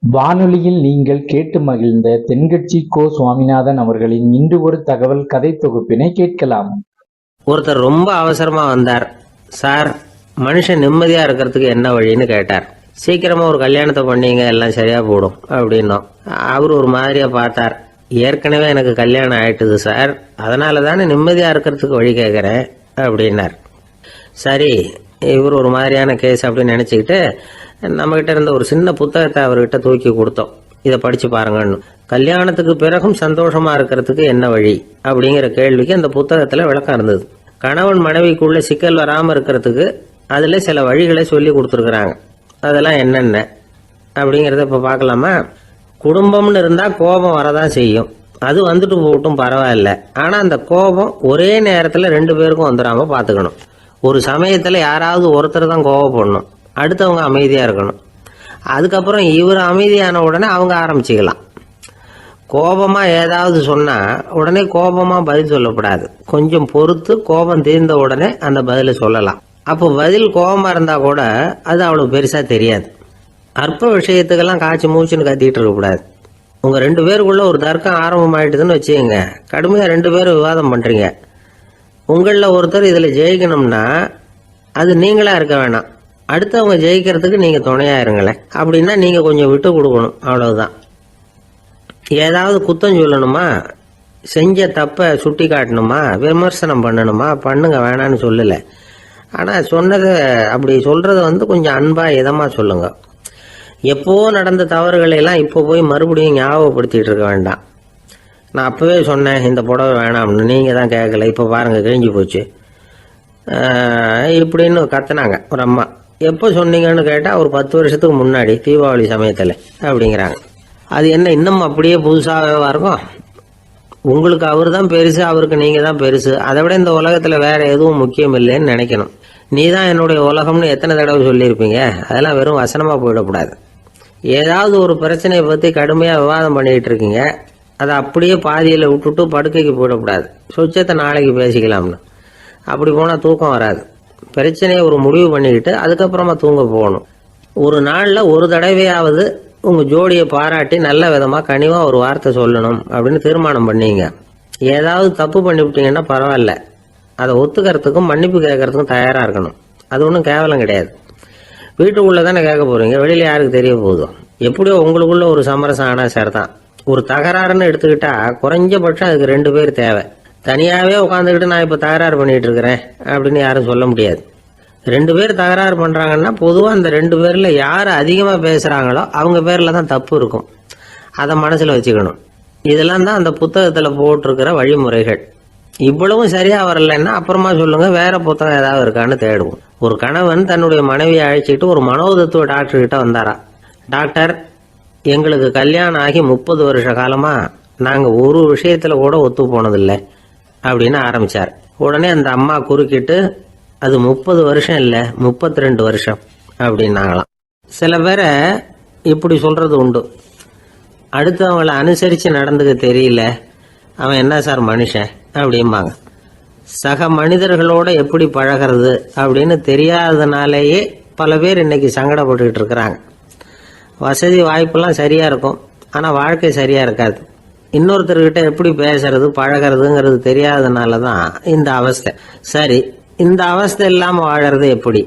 வானொலியில் நீங்கள் கேட்டு மகிழ்ந்த தென்கட்சி கோ. சுவாமிநாதன் அவர்களின் இன்று ஒரு தகவல் கதை தொகுப்பினை கேட்கலாம். ஒருத்தர் ரொம்ப அவசரமா வந்தார். சார், மனுஷன் நிம்மதியா இருக்கிறதுக்கு என்ன வழின்னு கேட்டார். சீக்கிரமா ஒரு கல்யாணத்தை பண்ணீங்க, எல்லாம் சரியா போடும் அப்படின்னோம். அவர் ஒரு மாதிரியா பார்த்தார். ஏற்கனவே எனக்கு கல்யாணம் ஆயிட்டுது சார், அதனால தானே நிம்மதியா இருக்கிறதுக்கு வழி கேட்கறேன் அப்படின்னார். சரி, இவர் ஒரு மாதிரியான கேஸ் அப்படின்னு நினைச்சுக்கிட்டு நம்மகிட்ட இருந்த ஒரு சின்ன புத்தகத்தை அவர்கிட்ட தூக்கி கொடுத்தோம். இதை படிச்சு பாருங்கன்னு. கல்யாணத்துக்கு பிறகும் சந்தோஷமா இருக்கிறதுக்கு என்ன வழி அப்படிங்கிற கேள்விக்கு அந்த புத்தகத்துல விளக்கம் இருந்தது. கணவன் மனைவிக்குள்ள சிக்கல் வராம இருக்கிறதுக்கு அதுல சில வழிகளை சொல்லி கொடுத்துருக்குறாங்க. அதெல்லாம் என்னென்ன அப்படிங்கிறத இப்ப பார்க்கலாமா? குடும்பம்னு இருந்தா கோபம் வரதான் செய்யும். அது வந்துட்டு போட்டும் பரவாயில்ல. ஆனா அந்த கோபம் ஒரே நேரத்துல ரெண்டு பேருக்கும் வந்துடாம பாத்துக்கணும். ஒரு சமயத்துல யாராவது ஒருத்தர் தான் கோபப்படணும், அடுத்தவங்க அமைதியா இருக்கணும். அதுக்கப்புறம் இவர் அமைதியான உடனே அவங்க ஆரம்பிச்சுக்கலாம். கோபமா ஏதாவது சொன்னா உடனே கோபமா பதில் சொல்லக்கூடாது. கொஞ்சம் பொறுத்து கோபம் தீர்ந்த உடனே அந்த பதில சொல்லலாம். அப்போ பதில் கோபமா இருந்தா கூட அது அவ்வளவு பெருசா தெரியாது. அற்ப விஷயத்துக்கெல்லாம் காய்ச்சி மூச்சுன்னு கத்திட்டு இருக்கக்கூடாது. உங்க ரெண்டு பேருக்குள்ள ஒரு தர்க்கம் ஆரம்பமாயிட்டுதுன்னு வச்சுக்கோங்க. கடுமையா ரெண்டு பேரும் விவாதம் பண்றீங்க. உங்கள ஒருத்தர் இதுல ஜெயிக்கணும்னா அது நீங்களா இருக்க வேணாம், அடுத்தவங்க ஜெயிக்கிறதுக்கு நீங்க துணையா இருங்களேன். அப்படின்னா நீங்க கொஞ்சம் விட்டு கொடுக்கணும், அவ்வளவுதான். ஏதாவது குத்தம் சொல்லணுமா, செஞ்ச தப்ப சுட்டி காட்டணுமா, விமர்சனம் பண்ணணுமா, பண்ணுங்க, வேணான்னு சொல்லல. ஆனா சொன்னதை அப்படி சொல்றத கொஞ்சம் அன்பா இதமா சொல்லுங்க. எப்போ நடந்த தவறுகளை எல்லாம் இப்போ போய் மறுபடியும் ஞாபகப்படுத்திட்டு இருக்க வேண்டாம். நான் அப்பவே சொன்னேன் இந்த புடவை வேணாம்னு, நீங்க தான் கேட்கல, இப்ப பாருங்க கிழிஞ்சு போச்சு இப்படின்னு கத்துனாங்க ஒரு அம்மா. எப்போ சொன்னீங்கன்னு கேட்டா ஒரு 10 வருஷத்துக்கு முன்னாடி தீபாவளி சமயத்துல அப்படிங்கிறாங்க. அது என்ன இன்னும் அப்படியே புதுசாகவா இருக்கும்? உங்களுக்கு அவர் தான் பெருசு, அவருக்கு நீங்க தான் பெருசு. அதை விட இந்த உலகத்துல வேற எதுவும் முக்கியம் இல்லைன்னு நினைக்கணும். நீ தான் என்னுடைய உலகம்னு எத்தனை தடவை சொல்லியிருப்பீங்க? அதெல்லாம் வெறும் வசனமா போயிடக்கூடாது. ஏதாவது ஒரு பிரச்சனையை பத்தி கடுமையா விவாதம் பண்ணிட்டு இருக்கீங்க, அதை அப்படியே பாதியில விட்டுட்டு படுக்கைக்கு போயிடக்கூடாது. சொச்சத்தை நாளைக்கு பேசிக்கலாம்னு. அப்படி போனா தூக்கம் வராது. பிரச்சனையை ஒரு முடிவு பண்ணிக்கிட்டு அதுக்கப்புறமா தூங்க போகணும். ஒரு நாள்ல ஒரு தடவையாவது உங்க ஜோடியை பாராட்டி நல்ல விதமா கனிவா ஒரு வார்த்தை சொல்லணும் அப்படின்னு தீர்மானம் பண்ணீங்க. ஏதாவது தப்பு பண்ணிவிட்டீங்கன்னா பரவாயில்ல, அதை ஒத்துக்கிறதுக்கும் மன்னிப்பு கேட்கறதுக்கும் தயாரா இருக்கணும். அது ஒன்றும் கேவலம் கிடையாது. வீட்டுக்குள்ள தானே கேட்க போறீங்க, வெளியில யாருக்கு தெரிய போகுதோ? எப்படியோ உங்களுக்குள்ள ஒரு சமரசம் ஆனா சரிதான். ஒரு தகராறுன்னு எடுத்துக்கிட்டா குறைஞ்சபட்சம் அதுக்கு 2 பேர் தேவை. தனியாவே உட்காந்துக்கிட்டு நான் இப்ப தகராறு பண்ணிட்டு இருக்கிறேன் அப்படின்னு யாரும் சொல்ல முடியாது. 2 பேர் தகராறு பண்றாங்கன்னா பொதுவா அந்த 2 பேர்ல யாரு அதிகமா பேசுறாங்களோ அவங்க பேர்ல தான் தப்பு இருக்கும். அதை மனசுல வச்சுக்கணும். இதெல்லாம் தான் அந்த புத்தகத்துல போட்டிருக்கிற வழிமுறைகள். இவ்வளவும் சரியா வரலன்னா அப்புறமா சொல்லுங்க, வேற புத்தகம் ஏதாவது இருக்கான்னு தேடுவோம். ஒரு கணவன் தன்னுடைய மனைவியை அழைச்சிட்டு ஒரு மனோதத்துவ டாக்டர் கிட்ட வந்தாரா. டாக்டர், எங்களுக்கு கல்யாணம் ஆகி 30 வருஷ காலமா நாங்க ஒரு விஷயத்துல கூட ஒத்து போனதில்லை அப்படின்னு ஆரம்பிச்சார். உடனே அந்த அம்மா குறுக்கிட்டு, அது 30 வருஷம் இல்ல 32 வருஷம் அப்படின்னாங்களாம். சில பேரை இப்படி சொல்றது உண்டு. அடுத்தவங்களை அனுசரிச்சு நடந்துக்க தெரியல, அவன் என்ன சார் மனுஷன் அப்படிம்பாங்க. சக மனிதர்களோட எப்படி பழகிறது அப்படின்னு தெரியாததுனாலேயே பல பேர் இன்னைக்கு சங்கடப்பட்டுக்கிட்டு இருக்கிறாங்க. வசதி வாய்ப்பெல்லாம் சரியா இருக்கும், ஆனா வாழ்க்கை சரியா இருக்காது. இன்னொருத்தர்கிட்ட எப்படி பேசுறது பழகிறதுங்கிறது தெரியாததுனாலதான் இந்த அவஸ்தை. சரி, இந்த அவஸ்தை இல்லாம வாழறது எப்படி?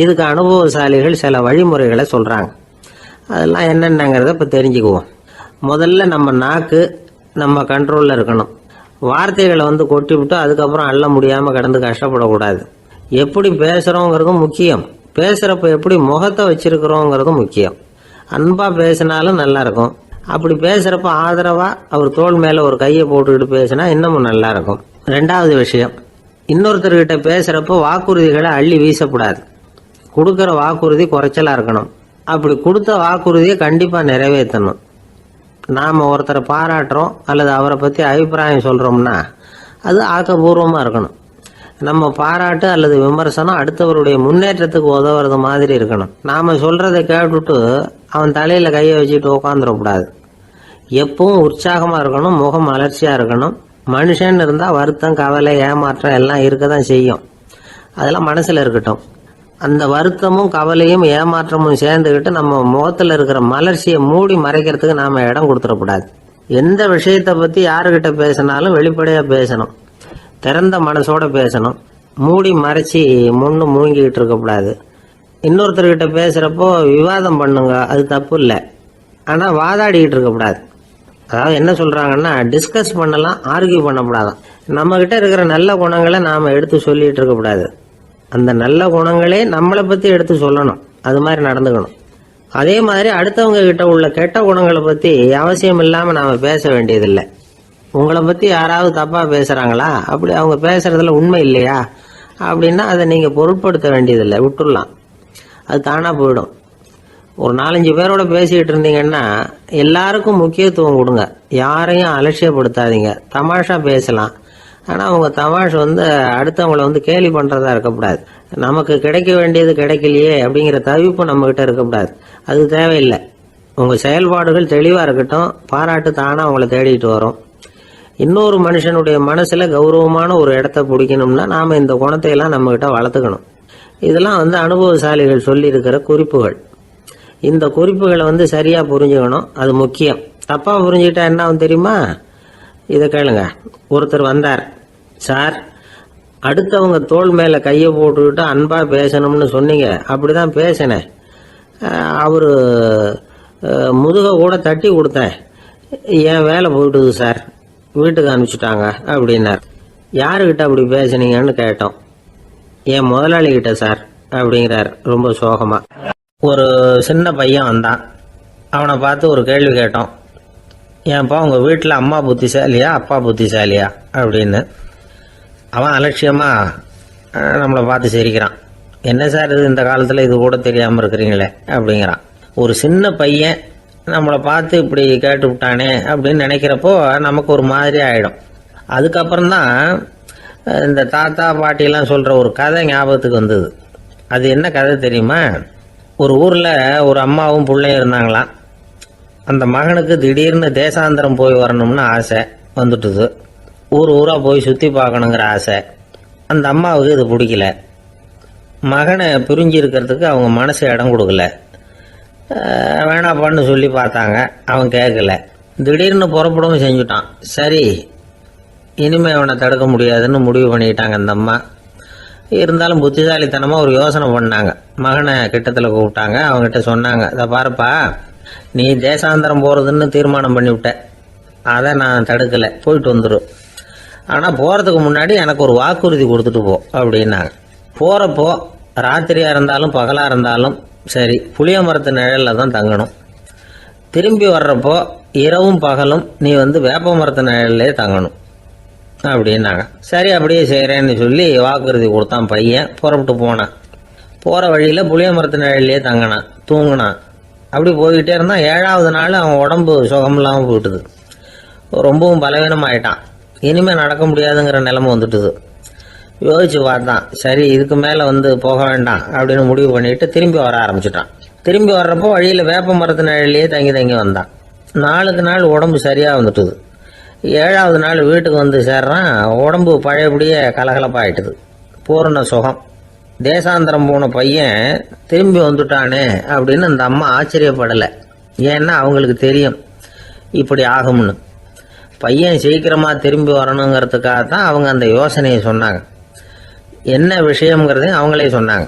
இதுக்கு அனுபவசாலிகள் சில வழிமுறைகளை சொல்றாங்க. அதெல்லாம் என்னென்னங்கிறத இப்ப தெரிஞ்சுக்குவோம். முதல்ல நம்ம நாக்கு நம்ம கண்ட்ரோல்ல இருக்கணும். வார்த்தைகளை கொட்டி விட்டு அதுக்கப்புறம் அள்ள முடியாம கிடந்து கஷ்டப்படக்கூடாது. எப்படி பேசுறோங்கிறதும் முக்கியம், பேசுறப்ப எப்படி முகத்தை வச்சிருக்கிறோங்கிறதும் முக்கியம். அன்பா பேசினாலும் நல்லா இருக்கும். அப்படி பேசுறப்ப ஆதரவா அவர் தோள் மேல ஒரு கையை போட்டுக்கிட்டு பேசினா இன்னமும் நல்லா இருக்கும். 2வது விஷயம், இன்னொருத்தர்கிட்ட பேசுறப்ப வாக்குறுதிகளை அள்ளி வீசக்கூடாது. கொடுக்கற வாக்குறுதி குறைச்சலா இருக்கணும். அப்படி கொடுத்த வாக்குறுதியை கண்டிப்பா நிறைவேற்றணும். நாம ஒருத்தரை பாராட்டுறோம் அல்லது அவரை பத்தி அபிப்பிராயம் சொல்றோம்னா அது ஆக்கப்பூர்வமா இருக்கணும். நம்ம பாராட்டு அல்லது விமர்சனம் அடுத்தவருடைய முன்னேற்றத்துக்கு உதவுறது மாதிரி இருக்கணும். நாம சொல்றதை கேட்டுட்டு அவன் தலையில கையை வச்சுட்டு உட்காந்துடக்கூடாது. எப்பவும் உற்சாகமா இருக்கணும், முகம் அலர்ச்சியா இருக்கணும். மனுஷன் இருந்தா வருத்தம், கவலை, ஏமாற்றம் எல்லாம் இருக்கதான் செய்யும். அதெல்லாம் மனசுல இருக்கட்டும். அந்த வருத்தமும் கவலையும் ஏமாற்றமும் சேர்ந்துக்கிட்டு நம்ம முகத்துல இருக்கிற மலர்ச்சியை மூடி மறைக்கிறதுக்கு நாம இடம் கொடுத்துடக்கூடாது. எந்த விஷயத்தை பத்தி யாருக்கிட்ட பேசினாலும் வெளிப்படையா பேசணும், திறந்த மனசோட பேசணும், மூடி மறைச்சி முன்னு மூங்கிக்கிட்டு இருக்கக்கூடாது. இன்னொருத்தர்கிட்ட பேசுறப்போ விவாதம் பண்ணுங்க, அது தப்பு இல்லை, ஆனா வாதாடிக்கிட்டு இருக்கக்கூடாது. அதாவது என்ன சொல்றாங்கன்னா, டிஸ்கஸ் பண்ணலாம், ஆர்கியூ பண்ணக்கூடாதான். நம்ம கிட்ட இருக்கிற நல்ல குணங்களை நாம எடுத்து சொல்லிட்டு இருக்கக்கூடாது, அந்த நல்ல குணங்களே நம்மளை பத்தி எடுத்து சொல்லணும், அது மாதிரி நடந்துக்கணும். அதே மாதிரி அடுத்தவங்க கிட்ட உள்ள கெட்ட குணங்களை பத்தி அவசியம் இல்லாம நாம பேச வேண்டியதில்லை. உங்களை பத்தி யாராவது தப்பா பேசுறாங்களா, அப்படி அவங்க பேசுறதுல உண்மை இல்லையா அப்படின்னா அதை நீங்க பொருட்படுத்த வேண்டியதில்லை, விட்டுடலாம், அது தானா போயிடும். ஒரு 4-5 பேரோட பேசிக்கிட்டு இருந்தீங்கன்னா எல்லாருக்கும் முக்கியத்துவம் கொடுங்க, யாரையும் அலட்சியப்படுத்தாதீங்க. தமாஷா பேசலாம், ஆனா அவங்க தமாஷ் அடுத்தவங்களை கேலி பண்றதா இருக்கக்கூடாது. நமக்கு கிடைக்க வேண்டியது கிடைக்கலையே அப்படிங்கிற தவிப்பு நம்ம கிட்ட இருக்கக்கூடாது, அது தேவையில்லை. உங்க செயல்பாடுகள் தெளிவா இருக்கட்டும், பாராட்டு தானா அவங்கள தேடிட்டு வரும். இன்னொரு மனுஷனுடைய மனசுல கௌரவமான ஒரு இடத்த பிடிக்கணும்னா நாம இந்த குணத்தை எல்லாம் நம்ம கிட்ட வளர்த்துக்கணும். இதெல்லாம் அனுபவசாலிகள் சொல்லி இருக்கிற குறிப்புகள். இந்த குறிப்புகளை சரியா புரிஞ்சுக்கணும், அது முக்கியம். தப்பா புரிஞ்சுக்கிட்டா என்ன ஆகும் தெரியுமா? இதை கேளுங்க. ஒருத்தர் வந்தார், சார் அடுத்தவங்க தோள் மேல கையை போட்டுக்கிட்டு அன்பா பேசணும்னு சொன்னீங்க, அப்படிதான் பேசினேன், அவரு முதுக கூட தட்டி கொடுத்தேன், என் வேலை போயிட்டுது சார், வீட்டுக்கு அனுப்பிச்சுட்டாங்க அப்படின்னார். யாருக்கிட்ட அப்படி பேசுனீங்கன்னு கேட்டோம். என் முதலாளி கிட்ட சார் அப்படிங்கிறார் ரொம்ப சோகமா. ஒரு சின்ன பையன் வந்தான், அவனை பார்த்து ஒரு கேள்வி கேட்டோம், ஏன்ப்பா உங்க வீட்டில் அம்மா புத்திசாலியா அப்பா புத்திசாலியா அப்படின்னு. அவன் அலட்சியமா நம்மளை பார்த்து சிரிக்கிறான். என்ன சார் இது, இந்த காலத்தில் இது கூட தெரியாமல் இருக்கிறீங்களே அப்படிங்கிறான். ஒரு சின்ன பையன் நம்மளை பார்த்து இப்படி கேட்டு விட்டானே அப்படின்னு நினைக்கிறப்போ நமக்கு ஒரு மாதிரி ஆயிடும். அதுக்கப்புறம்தான் இந்த தாத்தா பாட்டிலாம் சொல்ற ஒரு கதை ஞாபகத்துக்கு வந்தது. அது என்ன கதை தெரியுமா? ஒரு ஊர்ல ஒரு அம்மாவும் பிள்ளையும் இருந்தாங்களாம். அந்த மகனுக்கு திடீர்னு தேசாந்திரம் போய் வரணும்னு ஆசை வந்துட்டுது. ஊரா போய் சுத்தி பார்க்கணுங்கிற ஆசை. அந்த அம்மாவுக்கு இது பிடிக்கல. மகனை பிரிஞ்சு இருக்கிறதுக்கு அவங்க மனசு இடம் கொடுக்கல. வேணாப்பான்னு சொல்லி பார்த்தாங்க, அவன் கேட்கல. திடீர்னு புறப்படவும் செஞ்சுட்டான். சரி, இனிமே அவனை தடுக்க முடியாதுன்னு முடிவு பண்ணிக்கிட்டாங்க அந்த அம்மா. இருந்தாலும் புத்திசாலித்தனமா ஒரு யோசனை பண்ணாங்க. மகனை கிட்டத்துல கூப்பிட்டாங்க, அவங்ககிட்ட சொன்னாங்க, இதை பாருப்பா, நீ தேசாந்திரம் போறதுன்னு தீர்மானம் பண்ணிவிட்ட, அதை நான் தடுக்கல, போயிட்டு வந்துடும். ஆனா போறதுக்கு முன்னாடி எனக்கு ஒரு வாக்குறுதி கொடுத்துட்டு போ அப்படின்னாங்க. போறப்போ ராத்திரியா இருந்தாலும் பகலா இருந்தாலும் சரி, புளிய மரத்து நிழல்ல தான் தங்கணும். திரும்பி வர்றப்போ இரவும் பகலும் நீ வேப்ப மரத்து நிழல்லே தங்கணும் அப்படின்னாங்க. சரி, அப்படியே செய்யறேன்னு சொல்லி வாக்குறுதி கொடுத்தான் பையன். புறப்பட்டு போனான். போற வழியில புளிய மரத்து நிழல்லே தங்கினான், தூங்கினான். அப்படி போய்கிட்டே இருந்தான். 7வது நாள் அவன் உடம்பு சுகமில்லாம போயிட்டுது. ரொம்பவும் பலவீனமாயிட்டான். இனிமே நடக்க முடியாதுங்கிற நிலைமை வந்துட்டுது. யோசிச்சு பார்த்தான், சரி இதுக்கு மேல போக வேண்டாம் அப்படின்னு முடிவு பண்ணிட்டு திரும்பி வர ஆரம்பிச்சுட்டான். திரும்பி வர்றப்போ வழியில வேப்ப மரத்து நிழல்லையே தங்கி வந்தான். நாளுக்கு நாள் உடம்பு சரியா வந்துட்டுது. 7வது நாள் வீட்டுக்கு சேர்றான். உடம்பு பழையபடியே கலகலப்பாயிட்டுது, பூரண சுகம். தேசாந்திரம் போன பையன் திரும்பி வந்துட்டானே அப்படின்னு அந்த அம்மா ஆச்சரியப்படலை. ஏன்னா அவங்களுக்கு தெரியும் இப்படி ஆகும்னு. பையன் சீக்கிரமா திரும்பி வரணுங்கிறதுக்காக தான் அவங்க அந்த யோசனையை சொன்னாங்க. என்ன விஷயம்ங்கிறதையும் அவங்களே சொன்னாங்க.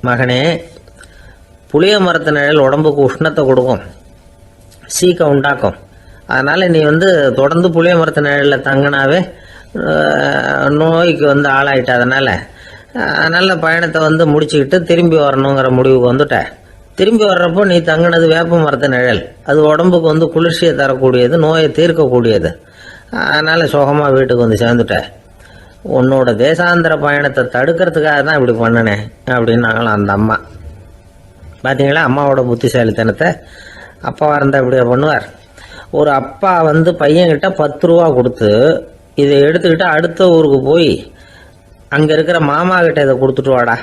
மகனே, புளிய மரத்து நிழல் உடம்புக்கு உஷ்ணத்தை கொடுக்கும், சீக்கம் உண்டாக்கும். அதனால நீ தொடர்ந்து புளிய மரத்து நிழல்ல தங்கினாவே நோய்க்கு ஆளாயிட்ட. அதனால நல்ல பயணத்தை முடிச்சுக்கிட்டு திரும்பி வரணுங்கிற முடிவுக்கு வந்துட்ட. திரும்பி வர்றப்போ நீ தங்கினது வேப்ப மரத்து நிழல், அது உடம்புக்கு குளிர்ச்சியை தரக்கூடியது, நோயை தீர்க்கக்கூடியது. அதனால சுகமா வீட்டுக்கு சேர்ந்துட்ட. உன்னோட தேசாந்திர பயணத்தை தடுக்கிறதுக்காக தான் இப்படி பண்ணினேன் அப்படின்னாங்களாம் அந்த அம்மா. பாத்தீங்களா அம்மாவோட புத்திசாலித்தனத்தை? அப்பாவா இருந்தா இப்படியா பண்ணுவார்? ஒரு அப்பா பையன்கிட்ட 10 ரூபா கொடுத்து இதை எடுத்துக்கிட்டு அடுத்த ஊருக்கு போய் அங்க இருக்கிற மாமா கிட்ட இதை கொடுத்துட்டு வாடா,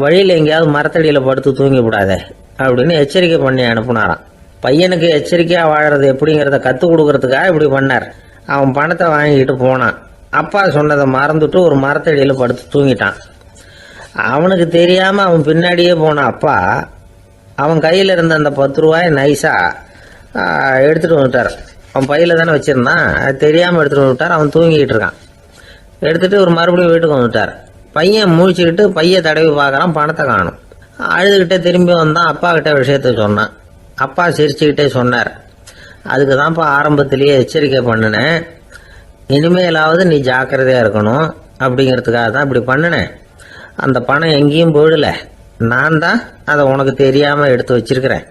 வழியில எங்கேயாவது மரத்தடியில படுத்து தூங்கி விடாதே அப்படின்னு எச்சரிக்கை பண்ணி அனுப்புனாராம். பையனுக்கு எச்சரிக்கையா வாழறது எப்படிங்கிறத கத்துக் கொடுக்கறதுக்காக இப்படி பண்ணார். அவன் பணத்தை வாங்கிட்டு போனான். அப்பா சொன்னதை மறந்துட்டு ஒரு மரத்தடியில படுத்து தூங்கிட்டான். அவனுக்கு தெரியாம அவன் பின்னாடியே போன அப்பா அவன் கையில இருந்த அந்த 10 ரூபாய் நைஸா எடுத்துட்டு வந்துட்டார். அவன் பையில தானே வச்சிருந்தான், அது தெரியாம எடுத்துட்டு வந்துட்டார். அவன் தூங்கிட்டு இருக்கான். எடுத்துட்டு ஒரு மறுபடியும் வீட்டுக்கு வந்துட்டார். பையன் முழிச்சுக்கிட்டு பைய தடவி பார்க்கறான், பணத்தை காணும். அழுதுகிட்டே திரும்பி வந்தான். அப்பா கிட்ட விஷயத்த சொன்னான். அப்பா சிரிச்சுக்கிட்டே சொன்னார், அதுக்கு தான்ப்பா ஆரம்பத்திலேயே எச்சரிக்கை பண்ணினேன், இனிமேலாவது நீ ஜாக்கிரதையா இருக்கணும் அப்படிங்கிறதுக்காக தான் இப்படி பண்ணினேன். அந்த பணம் எங்கேயும் போயிடல, நான் தான் அதை உனக்கு தெரியாம எடுத்து வச்சிருக்கிறேன்,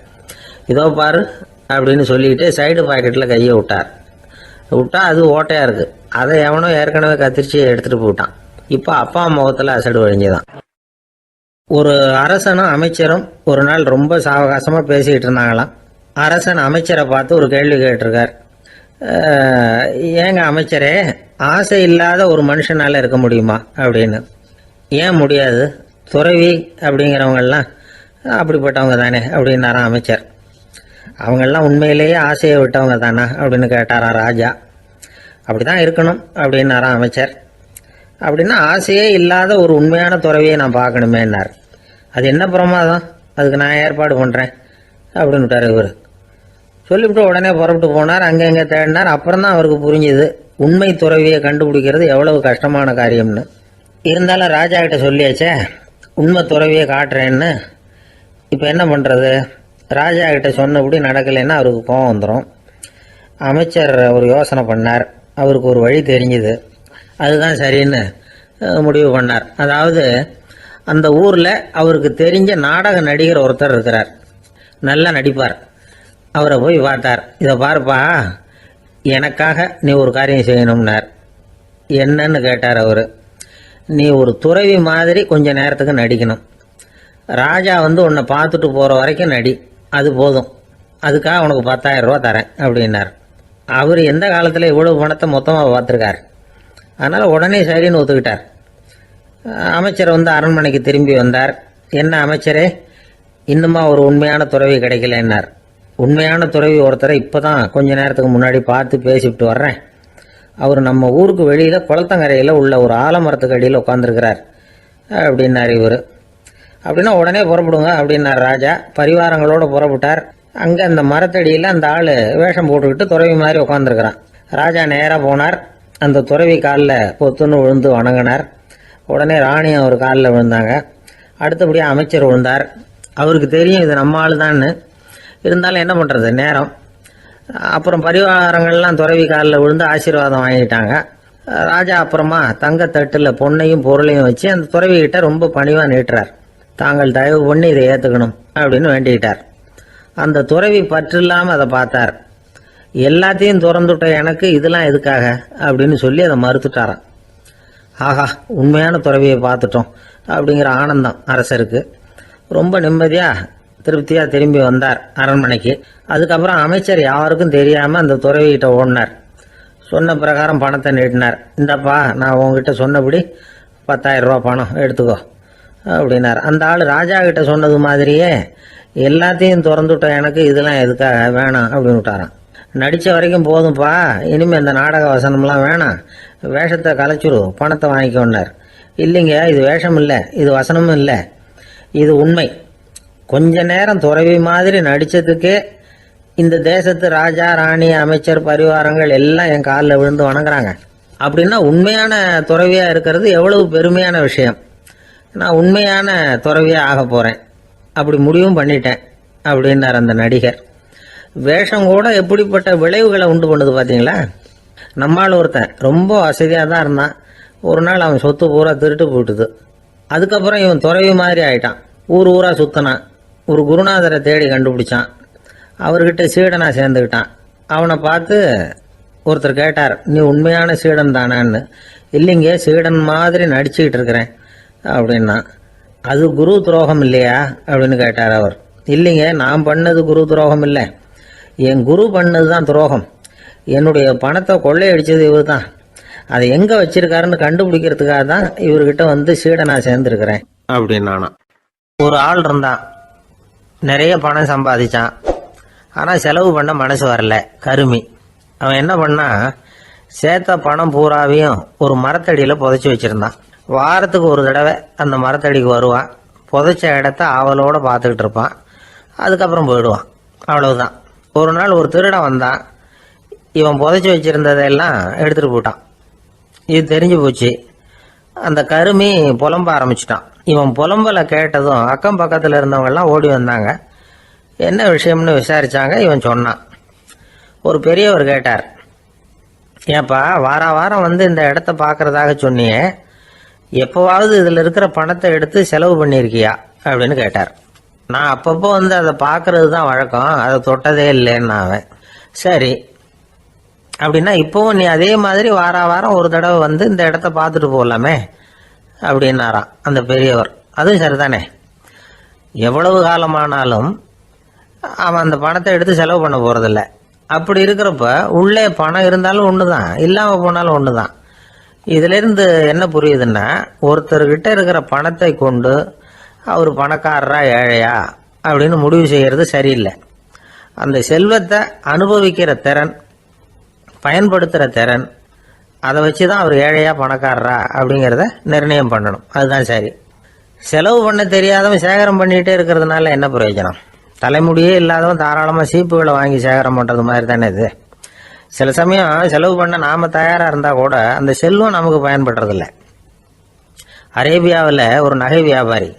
இதோ பாரு அப்படின்னு சொல்லிட்டு சைடு பாக்கெட்ல கையை விட்டா அது ஓட்டையா இருக்கு. அதை எவனோ ஏற்கனவே கத்திரிச்சு எடுத்துட்டு போட்டான். இப்ப அப்பா முகத்துல அசடு வழிஞ்சுதான். ஒரு அரசனும் அமைச்சரும் ஒரு நாள் ரொம்ப சாவகாசமா பேசிக்கிட்டு இருந்தாங்களாம். அரசன் அமைச்சரை பார்த்து ஒரு கேள்வி கேட்டிருக்கார். ஏங்க அமைச்சரே, ஆசை இல்லாத ஒரு மனுஷனால இருக்க முடியுமா அப்படின்னு. ஏன் முடியாது, துறவி அப்படிங்கிறவங்கெல்லாம் அப்படிப்பட்டவங்க தானே அப்படின்னாராம் அமைச்சர். அவங்கெல்லாம் உண்மையிலேயே ஆசையை விட்டவங்க தானா அப்படின்னு கேட்டாரா ராஜா. அப்படிதான் இருக்கணும் அப்படின்னாராம் அமைச்சர். அப்படின்னா ஆசையே இல்லாத ஒரு உண்மையான துறவியை நான் பார்க்கணுமேன்னார். அது என்ன பிரமாதம், அதுக்கு நான் ஏற்பாடு பண்ணுறேன் அப்படின்னு விட்டார் இவர். சொல்லிவிட்டு உடனே புறப்பட்டு போனார். அங்கே எங்கே தேடினார். அப்புறம் தான் அவருக்கு புரிஞ்சுது உண்மை துறவியை கண்டுபிடிக்கிறது எவ்வளவு கஷ்டமான காரியம்னு. இருந்தாலும் ராஜா கிட்ட சொல்லியாச்சே உண்மை துறவியை காட்டுறேன்னு. இப்போ என்ன பண்ணுறது, ராஜா கிட்ட சொன்னபடி நடக்கலைன்னா அவருக்கு கோபம் வந்துடும். அமைச்சர் ஒரு யோசனை பண்ணார். அவருக்கு ஒரு வழி தெரிஞ்சுது. அதுதான் சரின்னு முடிவு பண்ணார். அதாவது அந்த ஊரில் அவருக்கு தெரிஞ்ச நாடக நடிகர் ஒருத்தர் இருக்கிறார், நல்லா நடிப்பார். அவரை போய் பார்த்தார். இதை பாருப்பா, எனக்காக நீ ஒரு காரியம் செய்யணும்னார். என்னன்னு கேட்டார் அவர். நீ ஒரு துறவி மாதிரி கொஞ்ச நேரத்துக்கு நடிக்கணும். ராஜா உன்னை பார்த்துட்டு போகிற வரைக்கும் நடி, அது போதும். அதுக்காக உனக்கு 10,000 ரூபா தரேன் அப்படின்னார். அவர் எந்த காலத்தில் இவ்வளவு பணத்தை மொத்தமாக பார்த்துருக்கார். அதனால் உடனே சரின்னு ஒத்துக்கிட்டார். அமைச்சர் அரண்மனைக்கு திரும்பி வந்தார். என்ன அமைச்சரே, இன்னுமா ஒரு உண்மையான துறவி கிடைக்கலன்னார். உண்மையான துறவி ஒருத்தரை இப்போ தான் கொஞ்ச நேரத்துக்கு முன்னாடி பார்த்து பேசிவிட்டு வர்றேன். அவர் நம்ம ஊருக்கு வெளியில் குளத்தங்கரையில் உள்ள ஒரு ஆலமரத்துக்கு அடியில் உட்காந்துருக்கிறார் அப்படின்னார் இவர். அப்படின்னா உடனே புறப்படுங்க அப்படின்னார் ராஜா. பரிவாரங்களோடு புறப்பட்டார். அங்கே அந்த மரத்தடியில் அந்த ஆள் வேஷம் போட்டுக்கிட்டு துறவி மாதிரி உட்காந்துருக்கிறான். ராஜா நேராக போனார். அந்த துறவி காலில் பொத்துன்னு விழுந்து வணங்கினார். உடனே ராணியும் அவர் காலில் விழுந்தாங்க. அடுத்தபடியாக அமைச்சர் விழுந்தார். அவருக்கு தெரியும் இது நம்ம ஆள் தான்னு. இருந்தாலும் என்ன பண்ணுறது, நேரம். அப்புறம் பரிவாரங்கள்லாம் துறவி காலில் விழுந்து ஆசீர்வாதம் வாங்கிட்டாங்க. ராஜா அப்புறமா தங்கத்தட்டில் பொன்னையும் பொருளையும் வச்சு அந்த துறவிகிட்ட ரொம்ப பணிவாக நீட்டுறார். தாங்கள் தயவு பண்ணி இதை ஏற்றுக்கணும் அப்படின்னு வேண்டிக்கிட்டார். அந்த துறவி பற்று இல்லாமல் அதை பார்த்தார். எல்லாத்தையும் திறந்துட்ட எனக்கு இதெல்லாம் எதுக்காக அப்படின்னு சொல்லி அதை மறுத்துட்டாராம். ஆஹா, உண்மையான துறவியை பார்த்துட்டோம் அப்படிங்கிற ஆனந்தம் அரசருக்கு. ரொம்ப நிம்மதியாக திருப்தியாக திரும்பி வந்தார் அரண்மனைக்கு. அதுக்கப்புறம் அமைச்சர் யாருக்கும் தெரியாமல் அந்த துறவிகிட்ட ஓடினார். சொன்ன பிரகாரம் பணத்தை நீட்டினார். இந்தப்பா, நான் உங்ககிட்ட சொன்னபடி 10,000 ரூபா பணம் எடுத்துக்கோ அப்படின்னார். அந்த ஆள் ராஜா கிட்ட சொன்னது மாதிரியே எல்லாத்தையும் திறந்துட்ட எனக்கு இதெல்லாம் எதுக்காக வேணாம் அப்படின்னு விட்டாரான். நடித்த வரைக்கும் போதும்ப்பா, இனிமேல் இந்த நாடக வசனம்லாம் வேணாம், வேஷத்தை கலைச்சிரு, பணத்தை வாங்கிக்கோன்னார். இல்லைங்க, இது வேஷம் இல்லை, இது வசனமும் இல்லை, இது உண்மை. கொஞ்ச நேரம் துறவி மாதிரி நடித்ததுக்கே இந்த தேசத்து ராஜா ராணி அமைச்சர் பரிவாரங்கள் எல்லாம் என் காலில் விழுந்து வணங்குறாங்க. அப்படின்னா உண்மையான துறவியாக இருக்கிறது எவ்வளவு பெருமையான விஷயம். நான் உண்மையான துறவியாக ஆக போகிறேன், அப்படி முடிவும் பண்ணிட்டேன் அப்படின்னார் அந்த நடிகர். வேஷம் கூட எப்படிப்பட்ட விளைவுகளை உண்டு பண்ணுது பார்த்தீங்களா. நம்மால் ஒருத்தன் ரொம்ப வசதியாக தான் இருந்தான். ஒரு நாள் அவன் சொத்து பூரா திருட்டு போட்டுது. அதுக்கப்புறம் இவன் துறவி மாதிரி ஆயிட்டான். ஊர் ஊராக சுற்றினான். ஒரு குருநாதரை தேடி கண்டுபிடிச்சான். அவர்கிட்ட சீடனாக சேர்ந்துக்கிட்டான். அவனை பார்த்து ஒருத்தர் கேட்டார், நீ உண்மையான சீடன் தானான்னு. இல்லைங்க, சீடன் மாதிரி நடிச்சுக்கிட்டு இருக்கிறேன் அப்படின்னா. அது குரு துரோகம் இல்லையா அப்படின்னு கேட்டார் அவர். இல்லைங்க, நான் பண்ணது குரு துரோகம் இல்லை, என் குரு பண்ணது தான் துரோகம். என்னுடைய பணத்தை கொள்ளையடிச்சது இவர் தான். அதை எங்கே வச்சிருக்காருன்னு கண்டுபிடிக்கிறதுக்காக தான் இவர்கிட்ட சீடனாக சேர்ந்துருக்கிறேன் அப்படின்னானா. ஒரு ஆள் இருந்தான், நிறைய பணம் சம்பாதிச்சான். ஆனால் செலவு பண்ண மனசு வரல, கருமி. அவன் என்ன பண்ணா, சேர்த்த பணம் பூராவையும் ஒரு மரத்தடியில் புதைச்சி வச்சிருந்தான். வாரத்துக்கு ஒரு தடவை அந்த மரத்தடிக்கு வருவான். புதைச்ச இடத்த ஆவலோடு பார்த்துக்கிட்டு இருப்பான். அதுக்கப்புறம் போயிடுவான். அவ்வளவுதான். ஒரு நாள் ஒரு திருடன் வந்தான். இவன் புதைச்சி வச்சிருந்ததெல்லாம் எடுத்துகிட்டு போட்டான். இது தெரிஞ்சு போச்சு. அந்த கருமி புலம்ப ஆரம்பிச்சிட்டான். இவன் புலம்பலை கேட்டதும் அக்கம் பக்கத்தில் இருந்தவங்கெல்லாம் ஓடி வந்தாங்க. என்ன விஷயம்னு விசாரிச்சாங்க. இவன் சொன்னான். ஒரு பெரியவர் கேட்டார், ஏப்பா வாரம் வந்து இந்த இடத்த பார்க்கறதாக சொன்னியே, எப்போவாவது இதில் இருக்கிற பணத்தை எடுத்து செலவு பண்ணியிருக்கியா அப்படின்னு கேட்டார். நான் அப்பப்போ வந்து அதை பார்க்கறது தான் வழக்கம், அதை தொட்டதே இல்லைன்னு அவன். சரி, அப்படின்னா இப்போவும் நீ அதே மாதிரி வாரம் ஒரு தடவை வந்து இந்த இடத்த பார்த்துட்டு போகலாமே அப்படின்னாராம் அந்த பெரியவர். அதுவும் சரிதானே, எவ்வளவு காலமானாலும் அவன் அந்த பணத்தை எடுத்து செலவு பண்ண போறதில்ல. அப்படி இருக்கிறப்ப உள்ளே பணம் இருந்தாலும் ஒன்று தான், இல்லாமல் போனாலும் ஒன்று தான். இதிலிருந்து என்ன புரியுதுன்னா, ஒருத்தர்கிட்ட இருக்கிற பணத்தை கொண்டு அவர் பணக்காரரா ஏழையா அப்படின்னு முடிவு செய்கிறது சரியில்லை. அந்த செல்வத்தை அனுபவிக்கிற திறன், பயன்படுத்துகிற திறன், அதை வச்சு தான் அவர் ஏழையா பணக்காரரா அப்படிங்கிறத நிர்ணயம் பண்ணணும். அதுதான் சரி. செலவு பண்ண தெரியாதவன் சேகரம் பண்ணிகிட்டே இருக்கிறதுனால என்ன பிரயோஜனம்? தலைமுடியே இல்லாதவன் தாராளமாக சீப்புகளை வாங்கி சேகரம் பண்ணுறது மாதிரி தானே இது. சில சமயம் செலவு பண்ண நாம் தயாராக இருந்தால் கூட அந்த செல்வம் நமக்கு பயன்படுறதில்ல. அரேபியாவில் ஒரு நகை வியாபாரி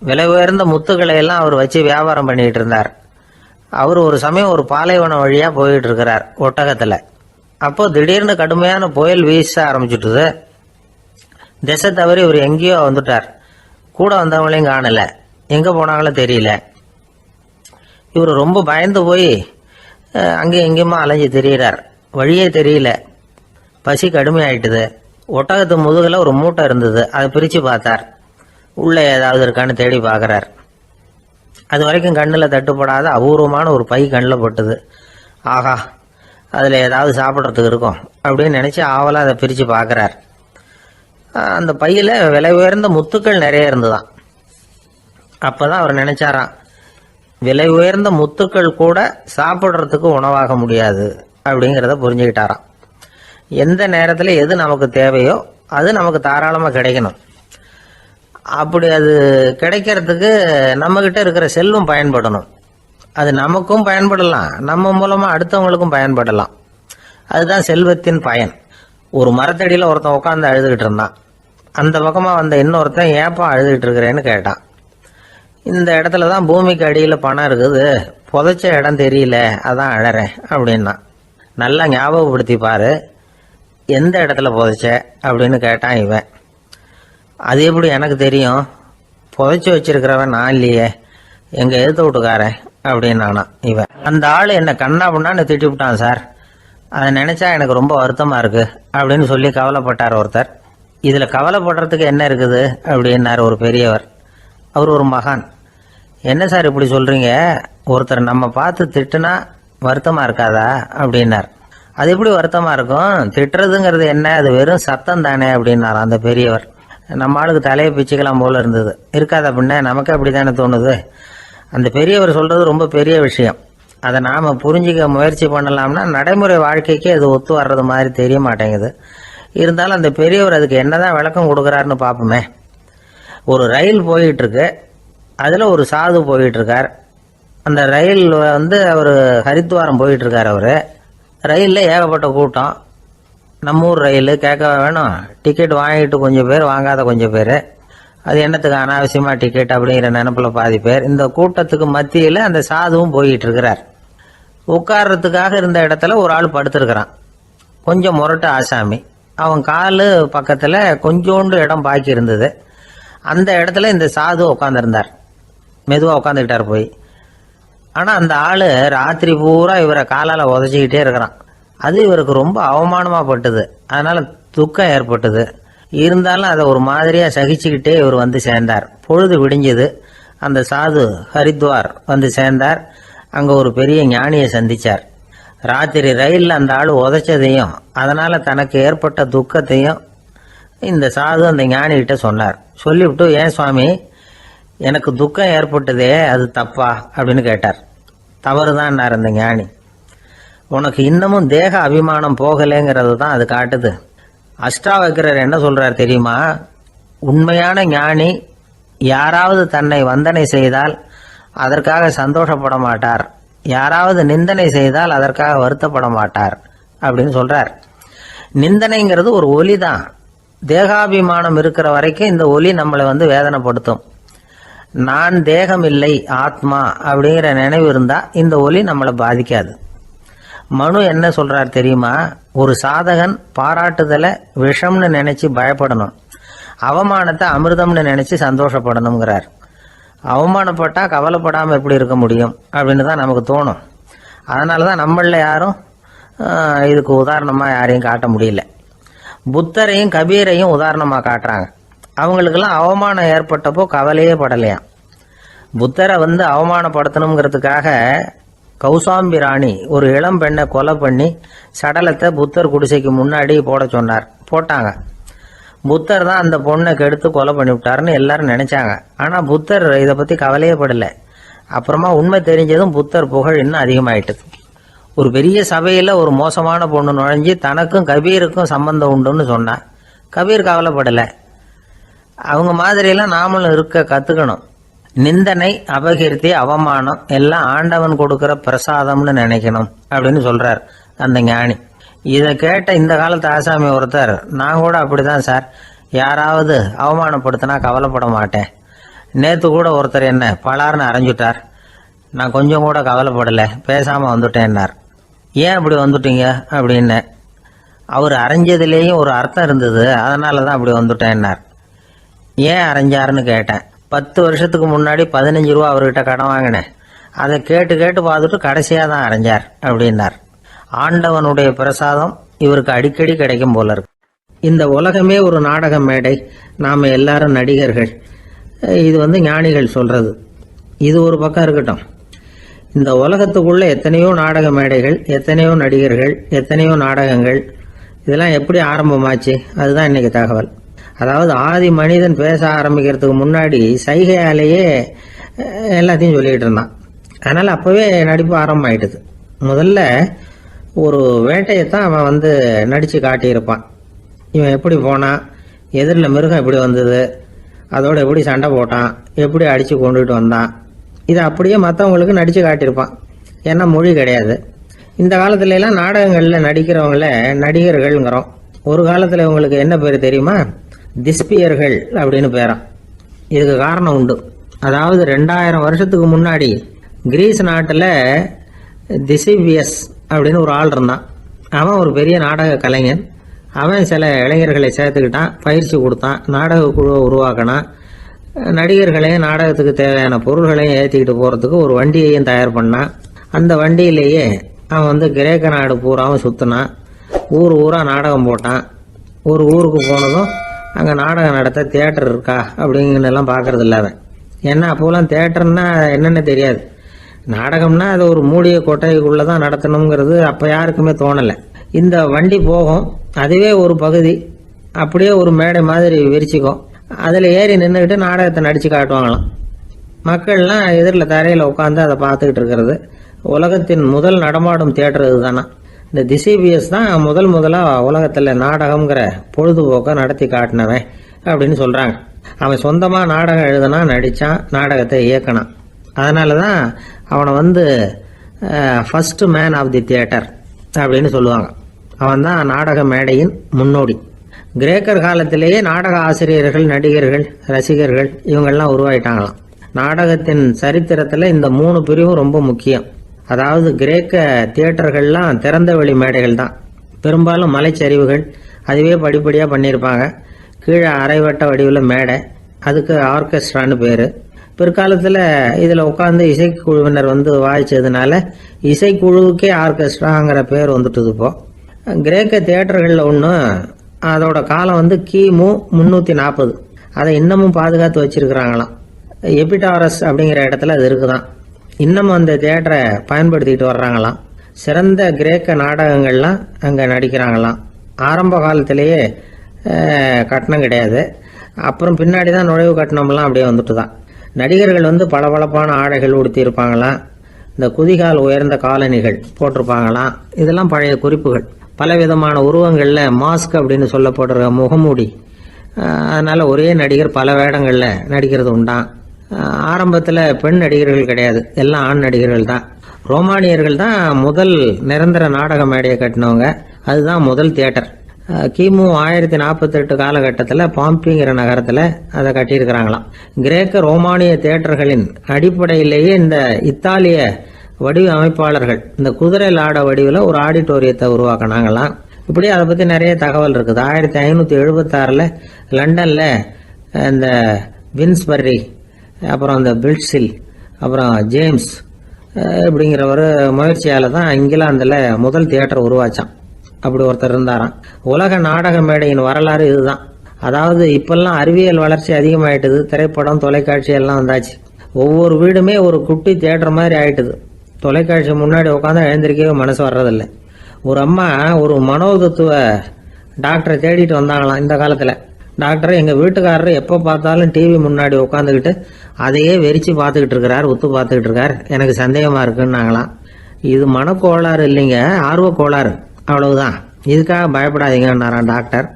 விலை உயர்ந்த முத்துக்களை எல்லாம் அவர் வச்சு வியாபாரம் பண்ணிகிட்டு இருந்தார். அவர் ஒரு சமயம் ஒரு பாலைவனம் வழியாக போயிட்டு இருக்கிறார் ஒட்டகத்தில். அப்போ திடீர்னு கடுமையான புயல் வீச ஆரம்பிச்சுட்டுது. திசை தவறி இவர் எங்கேயோ வந்துட்டார். கூட வந்தவங்களையும் காணலை, எங்கே போனாங்களோ தெரியல. இவர் ரொம்ப பயந்து போய் அங்கேயும் எங்கேயுமா அலைஞ்சு திரியிறார். வழியே தெரியல. பசி கடுமையாயிட்டுது. ஒட்டகத்து முதுகில் ஒரு மூட்டை இருந்தது. அதை பிரித்து பார்த்தார். உள்ளே ஏதாவது இருக்கான்னு தேடி பார்க்குறார். அது வரைக்கும் கண்ணில் தட்டுப்படாத அபூர்வமான ஒரு பை கண்ணில் பட்டுது. ஆஹா, அதில் ஏதாவது சாப்பிட்றதுக்கு இருக்கும் அப்படின்னு நினச்சி ஆவலாக அதை பிரித்து பார்க்குறார். அந்த பையில் விலை உயர்ந்த முத்துக்கள் நிறைய இருந்துதான். அப்போ தான் அவர் நினச்சாராம், விலை உயர்ந்த முத்துக்கள் கூட சாப்பிட்றதுக்கு உணவாக முடியாது அப்படிங்கிறத புரிஞ்சுக்கிட்டாராம். எந்த நேரத்தில் எது நமக்கு தேவையோ அது நமக்கு தாராளமாக கிடைக்கணும். அப்படி அது கிடைக்கிறதுக்கு நம்மக்கிட்ட இருக்கிற செல்வம் பயன்படணும். அது நமக்கும் பயன்படலாம், நம்ம மூலமாக அடுத்தவங்களுக்கும் பயன்படலாம். அதுதான் செல்வத்தின் பயன். ஒரு மரத்தடியில் ஒருத்தன் உட்காந்து அழுதுகிட்டு இருந்தான். அந்த பக்கமாக வந்த இன்னொருத்தன் ஏப்பா அழுதுகிட்டு இருக்கிறேன்னு கேட்டான். இந்த இடத்துல தான் பூமிக்கு அடியில் பணம் இருக்குது, புதைச்ச இடம் தெரியல, அதான் அழறேன் அப்படின்னா. நல்லா ஞாபகப்படுத்தி பாரு, எந்த இடத்துல புதைச்ச அப்படின்னு கேட்டான் இவன். அது எப்படி எனக்கு தெரியும், புதைச்சி வச்சிருக்கிறவன் நான் இல்லையே, எங்கள் எழுத்து வீட்டுக்காரன் அப்படின்னானா இவன். அந்த ஆள் என்னை கண்ணா பண்ணான்னு திட்டி விட்டான் சார், அதை நினச்சா எனக்கு ரொம்ப வருத்தமாக இருக்குது அப்படின்னு சொல்லி கவலைப்பட்டார் ஒருத்தர். இதில் கவலைப்படுறதுக்கு என்ன இருக்குது அப்படின்னார் ஒரு பெரியவர். அவர் ஒரு மகான். என்ன சார் இப்படி சொல்கிறீங்க, ஒருத்தர் நம்ம பார்த்து திட்டுனா வருத்தமாக இருக்காதா அப்படின்னார். அது எப்படி வருத்தமாக இருக்கும், திட்டுறதுங்கிறது என்ன, அது வெறும் சத்தம் தானே அப்படின்னார் அந்த பெரியவர். நம்ம ஆளுக்கு தலையை பிச்சுக்கலாம் போல இருந்தது. இருக்காது அப்படின்னா நமக்கு அப்படி தானே தோணுது. அந்த பெரியவர் சொல்கிறது ரொம்ப பெரிய விஷயம். அதை நாம் புரிஞ்சிக்க முயற்சி பண்ணலாம்னா நடைமுறை வாழ்க்கைக்கு அது ஒத்து வர்றது மாதிரி தெரிய மாட்டேங்குது. இருந்தாலும் அந்த பெரியவர் அதுக்கு என்னதான் விளக்கம் கொடுக்குறாருன்னு பார்ப்போமே. ஒரு ரயில் போயிட்டுருக்கு, அதில் ஒரு சாது போயிட்டுருக்கார். அந்த ரயில் வந்து அவர் ஹரித்வாரம் போயிட்டுருக்கார். அவர் ரயிலில் ஏகப்பட்ட கூட்டம். நம்ம ஊர் ரயில் கேட்க வேணும், டிக்கெட் வாங்கிட்டு கொஞ்சம் பேர், வாங்காத கொஞ்சம் பேர். அது என்னத்துக்கு அனாவசியமாக டிக்கெட் அப்படிங்கிற நினப்பில் பாதி பேர். இந்த கூட்டத்துக்கு மத்தியில் அந்த சாதுவும் போயிட்டு இருக்கிறார். உட்கார்றதுக்காக இருந்த இடத்துல ஒரு ஆள் படுத்துருக்கிறான். கொஞ்சம் முரட்டு ஆசாமி. அவன் கால் பக்கத்தில் கொஞ்சோண்டு இடம் பாக்கி இருந்தது. அந்த இடத்துல இந்த சாது உட்காந்துருந்தார். மெதுவாக உட்காந்துக்கிட்டார் போய். ஆனால் அந்த ஆள் ராத்திரி பூரா இவரை காலால் உதச்சிக்கிட்டே இருக்கிறான். அது இவருக்கு ரொம்ப அவமானமாக பட்டுது. அதனால் துக்கம் ஏற்பட்டது. இருந்தாலும் அதை ஒரு மாதிரியாக சகிச்சுக்கிட்டே இவர் வந்து சேர்ந்தார். பொழுது விடிஞ்சது. அந்த சாது ஹரித்வார் வந்து சேர்ந்தார். அங்கே ஒரு பெரிய ஞானியை சந்தித்தார். ராத்திரி ரயிலில் அந்த ஆள் உதைச்சதையும் அதனால் தனக்கு ஏற்பட்ட துக்கத்தையும் இந்த சாது அந்த ஞானிகிட்ட சொன்னார். சொல்லிவிட்டு, ஏன் சுவாமி, எனக்கு துக்கம் ஏற்பட்டதே அது தப்பா அப்படின்னு கேட்டார். தவறுதான்னார் அந்த ஞானி. உனக்கு இன்னமும் தேக அபிமானம் போகலைங்கிறது தான் அது காட்டுது. அஷ்டாவக்கிரர் என்ன சொல்றார் தெரியுமா? உண்மையான ஞானி யாராவது தன்னை வந்தனை செய்தால் அதற்காக சந்தோஷப்பட மாட்டார், யாராவது நிந்தனை செய்தால் அதற்காக வருத்தப்பட மாட்டார் அப்படின்னு சொல்றார். நிந்தனைங்கிறது ஒரு ஒலி தான். தேகாபிமானம் இருக்கிற வரைக்கும் இந்த ஒலி நம்மளை வேதனைப்படுத்தும். நான் தேகம் இல்லை ஆத்மா அப்படிங்கிற நினைவு இருந்தா இந்த ஒலி நம்மளை பாதிக்காது. மனு என்ன சொல்றார் தெரியுமா? ஒரு சாதகன் பாராட்டுதலை விஷம்னு நினைச்சு பயப்படணும், அவமானத்தை அமிர்தம்னு நினைச்சு சந்தோஷப்படணுங்கிறார். அவமானப்பட்டா கவலைப்படாம எப்படி இருக்க முடியும் அப்படின்னு தான் நமக்கு தோணும். அதனாலதான் நம்மள யாரும் இதுக்கு உதாரணமா யாரையும் காட்ட முடியல. புத்தரையும் கபீரையும் உதாரணமா காட்டுறாங்க. அவங்களுக்கெல்லாம் அவமானம் ஏற்பட்டப்போ கவலையே படலையாம். புத்தரை அவமானப்படுத்தணுங்கிறதுக்காக கௌசாம்பி ராணி ஒரு இளம் பெண்ணை கொலை பண்ணி சடலத்தை புத்தர் குடிசைக்கு முன்னாடி போட சொன்னார். போட்டாங்க. புத்தர் தான் அந்த பொண்ணை கெடுத்து கொலை பண்ணி விட்டாருன்னு எல்லாரும் நினைச்சாங்க. ஆனா புத்தர் இதை பத்தி கவலையே படல. அப்புறமா உண்மை தெரிஞ்சதும் புத்தர் புகழ் இன்னும் அதிகமாயிட்டது. ஒரு பெரிய சபையில ஒரு மோசமான பொண்ணு நுழைஞ்சு தனக்கும் கபீருக்கும் சம்பந்தம் உண்டுன்னு சொன்னா கபீர் கவலைப்படல. அவங்க மாதிரியெல்லாம் நாமளும் இருக்க கத்துக்கணும். நிந்தனை, அபகீர்த்தி, அவமானம் எல்லாம் ஆண்டவன் கொடுக்கிற பிரசாதம்னு நினைக்கணும் அப்படின்னு சொல்றார் அந்த ஞானி. இதை கேட்ட இந்த காலத்து ஆசாமி ஒருத்தர், நான் கூட அப்படிதான் சார், யாராவது அவமானப்படுத்தினா கவலைப்பட மாட்டேன். நேத்து கூட ஒருத்தர் என்ன பலார்னு அரைஞ்சுட்டார், நான் கொஞ்சம் கூட கவலைப்படலை, பேசாம வந்துட்டேன்னார். ஏன் அப்படி வந்துட்டீங்க அப்படின்னு. அவர் அரைஞ்சதுலேயும் ஒரு அர்த்தம் இருந்தது, அதனால தான் அப்படி வந்துட்டேன்னார். ஏன் அரைஞ்சாருன்னு கேட்டேன். 10 வருஷத்துக்கு முன்னாடி 15 ரூபா அவர்கிட்ட கடன் வாங்கினேன், அதை கேட்டு கேட்டு பார்த்துட்டு கடைசியாக தான் அரைஞ்சார் அப்படின்னார். ஆண்டவனுடைய பிரசாதம் இவருக்கு அடிக்கடி கிடைக்கும் போல இருக்கு. இந்த உலகமே ஒரு நாடக மேடை, நாம எல்லாரும் நடிகர்கள். இது ஞானிகள் சொல்றது. இது ஒரு பக்கம் இருக்கட்டும். இந்த உலகத்துக்குள்ள எத்தனையோ நாடக மேடைகள், எத்தனையோ நடிகர்கள், எத்தனையோ நாடகங்கள், இதெல்லாம் எப்படி ஆரம்பமாச்சு? அதுதான் இன்னைக்கு தகவல். அதாவது ஆதி மனிதன் பேச ஆரம்பிக்கிறதுக்கு முன்னாடி சைகையாலேயே எல்லாத்தையும் சொல்லிட்டு இருந்தான். அதனால அப்பவே நடிப்பு ஆரம்பமாயிட்டது. முதல்ல ஒரு வேட்டையத்தான் அவன் நடிச்சு காட்டியிருப்பான். இவன் எப்படி போனான், எதிரில் மிருகம் எப்படி வந்தது, அதோட எப்படி சண்டை போட்டான், எப்படி அடிச்சு கொண்டுட்டு வந்தான், இதை அப்படியே மற்றவங்களுக்கு நடிச்சு காட்டியிருப்பான். ஏன்னா மொழி கிடையாது. இந்த காலத்துல எல்லாம் நாடகங்கள்ல நடிக்கிறவங்கள நடிகர்கள்ங்கிறோம். ஒரு காலத்துல இவங்களுக்கு என்ன பேர் தெரியுமா? திஸ்பியர்கள் அப்படின்னு பேராம். இதுக்கு காரணம் உண்டு. அதாவது 2000 வருஷத்துக்கு முன்னாடி கிரீஸ் நாட்டில் திசிவியஸ் அப்படின்னு ஒரு ஆள் இருந்தான். அவன் ஒரு பெரிய நாடக கலைஞன். அவன் சில இளைஞர்களை சேர்த்துக்கிட்டான், பயிற்சி கொடுத்தான், நாடக குழுவை உருவாக்கினான். நடிகர்களையும் நாடகத்துக்கு தேவையான பொருள்களையும் ஏற்றிக்கிட்டு போகிறதுக்கு ஒரு வண்டியையும் தயார் பண்ணான். அந்த வண்டியிலேயே அவன் கிரேக்க நாடு பூராவும் சுற்றினான். ஊர் ஊராக நாடகம் போட்டான். ஒரு ஊருக்கு போனதும் அங்கே நாடகம் நடத்த தியேட்டர் இருக்கா அப்படிங்கலாம் பார்க்கறது இல்லை அவன். ஏன்னா அப்போலாம் தியேட்டர்னா என்னென்ன தெரியாது. நாடகம்னா அது ஒரு மூடிய கொட்டைக்குள்ளே தான் நடத்தணுங்கிறது அப்போ யாருக்குமே தோணலை. இந்த வண்டி போகும், அதுவே ஒரு பகுதி அப்படியே ஒரு மேடை மாதிரி விரிச்சிக்கும். அதில் ஏறி நின்றுக்கிட்டு நாடகத்தை நடித்து காட்டுவாங்களாம். மக்கள்லாம் எதிரில் தரையில் உட்காந்து அதை பார்த்துக்கிட்டு இருக்கிறது. உலகத்தின் முதல் நடமாடும் தியேட்டர் இதுதானா. இந்த திசிபியஸ் தான் முதலாக உலகத்தில் நாடகம்ங்கிற பொழுதுபோக்கை நடத்தி காட்டினவன் அப்படின்னு சொல்கிறாங்க. அவன் சொந்தமாக நாடகம் எழுதுனா, நடித்தான், நாடகத்தை இயக்கினான். அதனால தான் அவனை first man of the theatre அப்படின்னு சொல்லுவாங்க. அவன் தான் நாடக மேடையின் முன்னோடி. கிரேக்கர் காலத்திலேயே நாடக ஆசிரியர்கள், நடிகர்கள், ரசிகர்கள் இவங்கெல்லாம் உருவாயிட்டாங்களாம். நாடகத்தின் சரித்திரத்தில் இந்த 3 பிரிவும் ரொம்ப முக்கியம். அதாவது கிரேக்க தியேட்டர்கள்லாம் திறந்த வெளி மேடைகள் தான். பெரும்பாலும் மலைச்சரிவுகள், அதுவே படிப்படியாக பண்ணியிருப்பாங்க. கீழே அரைவட்ட வடிவில் மேடை, அதுக்கு ஆர்கெஸ்ட்ரான்னு பேர். பிற்காலத்தில் இதில் உட்காந்து இசைக்குழுவினர் வாய்ச்சதுனால இசைக்குழுவுக்கே ஆர்கெஸ்ட்ராங்கிற பேர் வந்துட்டுது. இப்போ கிரேக்க தியேட்டர்களில் ஒன்று, அதோட காலம் கிமு 340. அதை இன்னமும் பாதுகாத்து வச்சிருக்கிறாங்களாம். எபிடாரஸ் அப்படிங்கிற இடத்துல அது இருக்குதான். இன்னமும் அந்த தியேட்டரை பயன்படுத்திக்கிட்டு வர்றாங்களாம். சிறந்த கிரேக்க நாடகங்கள்லாம் அங்கே நடிக்கிறாங்களாம். ஆரம்ப காலத்திலேயே கட்டணம் கிடையாது. அப்புறம் பின்னாடி தான் நுழைவு கட்டணம்லாம் அப்படியே வந்துட்டு தான். நடிகர்கள் பளபளப்பான ஆடைகள் உடுத்தி இருப்பாங்களாம். இந்த குதிகால் உயர்ந்த காலணிகள் போட்டிருப்பாங்களாம். இதெல்லாம் பழைய குறிப்புகள். பலவிதமான உருவங்களில் மாஸ்க் அப்படின்னு சொல்லப்படுற முகமூடி. அதனால ஒரே நடிகர் பல வேடங்களில் நடிக்கிறது உண்டான். ஆரம்பத்தில் பெண் நடிகர்கள் கிடையாது, எல்லாம் ஆண் நடிகர்கள் தான். ரோமானியர்கள் தான் முதல் நிரந்தர நாடக மேடையை கட்டினவங்க. அதுதான் முதல் தியேட்டர். கிமு 1048 காலகட்டத்தில் பாம்பிங்கிற நகரத்தில் அதை கட்டியிருக்கிறாங்களாம். கிரேக்க ரோமானிய தியேட்டர்களின் அடிப்படையிலேயே இந்த இத்தாலிய வடிவ அமைப்பாளர்கள் இந்த குதிரை லாட வடிவில் ஒரு ஆடிட்டோரியத்தை உருவாக்கினாங்களாம். இப்படி அதை பற்றி நிறைய தகவல் இருக்குது. 1576 லண்டனில் இந்த வின்ஸ்பர்ரி, அப்புறம் இந்த பில்ட்ஸில், அப்புறம் ஜேம்ஸ் இப்படிங்கிறவர் முயற்சியால் தான் இங்கிலாந்தில் முதல் தியேட்டர் உருவாச்சான். அப்படி ஒருத்தர் இருந்தாராம். உலக நாடக மேடையின் வரலாறு இதுதான். அதாவது இப்பெல்லாம் அறிவியல் வளர்ச்சி அதிகமாயிட்டுது. திரைப்படம், தொலைக்காட்சி எல்லாம் வந்தாச்சு. ஒவ்வொரு வீடுமே ஒரு குட்டி தியேட்டர் மாதிரி ஆயிட்டுது. தொலைக்காட்சி முன்னாடி உட்காந்து எழுந்திருக்கவே மனசு வர்றதில்லை. ஒரு அம்மா ஒரு மனோதத்துவ டாக்டரை தேடிட்டு வந்தாங்களாம் இந்த காலத்தில். டாக்டர், எங்கள் வீட்டுக்காரர் எப்போ பார்த்தாலும் டிவி முன்னாடி உட்காந்துக்கிட்டு அதையே வெறிச்சு பார்த்துக்கிட்டு இருக்கிறார், உத்து பார்த்துக்கிட்டு இருக்கார், எனக்கு சந்தேகமாக இருக்குன்னாங்களாம். இது மனக்கோளாறு இல்லைங்க, ஆர்வ கோளாறு, அவ்வளவுதான், இதுக்காக பயப்படாதீங்கன்னாராம் டாக்டர்.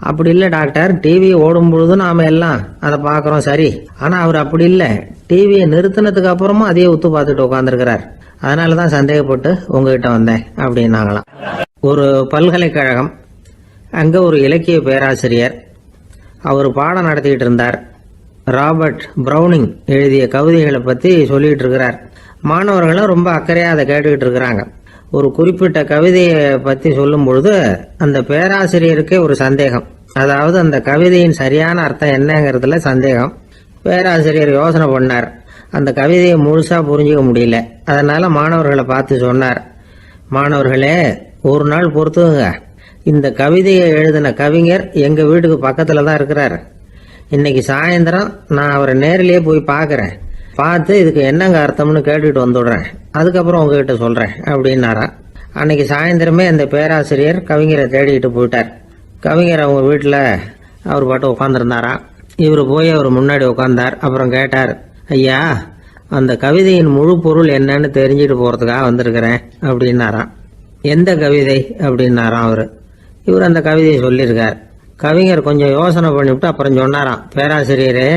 அப்படி இல்லை டாக்டர், டிவி ஓடும் பொழுது நாம எல்லாம் அதை பார்க்குறோம், சரி, ஆனால் அவர் அப்படி இல்லை, டிவியை நிறுத்தினதுக்கு அப்புறமும் அதையே உத்து பார்த்துட்டு உட்காந்துருக்கிறார், அதனால தான் சந்தேகப்பட்டு உங்ககிட்ட வந்தேன் அப்படின்னாங்களாம். ஒரு பல்கலைக்கழகம், அங்கே ஒரு இலக்கிய பேராசிரியர், அவர் பாடம் நடத்திக்கிட்டு இருந்தார். ராபர்ட் ப்ரௌனிங் எழுதிய கவிதைகளை பற்றி சொல்லிட்டு இருக்கிறார். மாணவர்களும் ரொம்ப அக்கறையாக அதை கேட்டுக்கிட்டு இருக்கிறாங்க. ஒரு குறிப்பிட்ட கவிதையை பற்றி சொல்லும் பொழுது அந்த பேராசிரியருக்கே ஒரு சந்தேகம். அதாவது அந்த கவிதையின் சரியான அர்த்தம் என்னங்கிறதுல சந்தேகம். பேராசிரியர் யோசனை பண்ணார். அந்த கவிதையை முழுசாக புரிஞ்சிக்க முடியல. அதனால மாணவர்களை பார்த்து சொன்னார், மாணவர்களே, ஒரு நாள் பொறுத்துங்க, இந்த கவிதையை எழுதின கவிஞர் எங்கள் வீட்டுக்கு பக்கத்தில் தான் இருக்கிறார். இன்னைக்கு சாயந்தரம் நான் அவரை நேரிலேயே போய் பார்க்குறேன், பார்த்து இதுக்கு என்னங்க அர்த்தம்னு கேட்டுட்டு வந்துடுறேன், அதுக்கப்புறம் உங்ககிட்ட சொல்கிறேன் அப்படின்னாரா. அன்னைக்கு சாயந்தரமே அந்த பேராசிரியர் கவிஞரை தேடிக்கிட்டு போயிட்டார். கவிஞர் அவங்க வீட்டில் அவர் பாட்டு உட்காந்துருந்தாரா. இவர் போய் அவர் முன்னாடி உட்காந்தார். அப்புறம் கேட்டார், ஐயா, அந்த கவிதையின் முழு பொருள் என்னன்னு தெரிஞ்சுட்டு போகிறதுக்காக வந்திருக்கிறேன் அப்படின்னாராம். எந்த கவிதை அப்படின்னாராம் அவர். இவர் அந்த கவிதையை சொல்லியிருக்கார். கவிஞர் கொஞ்சம் யோசனை பண்ணிவிட்டு அப்புறம் சொன்னாராம், பேராசிரியரே,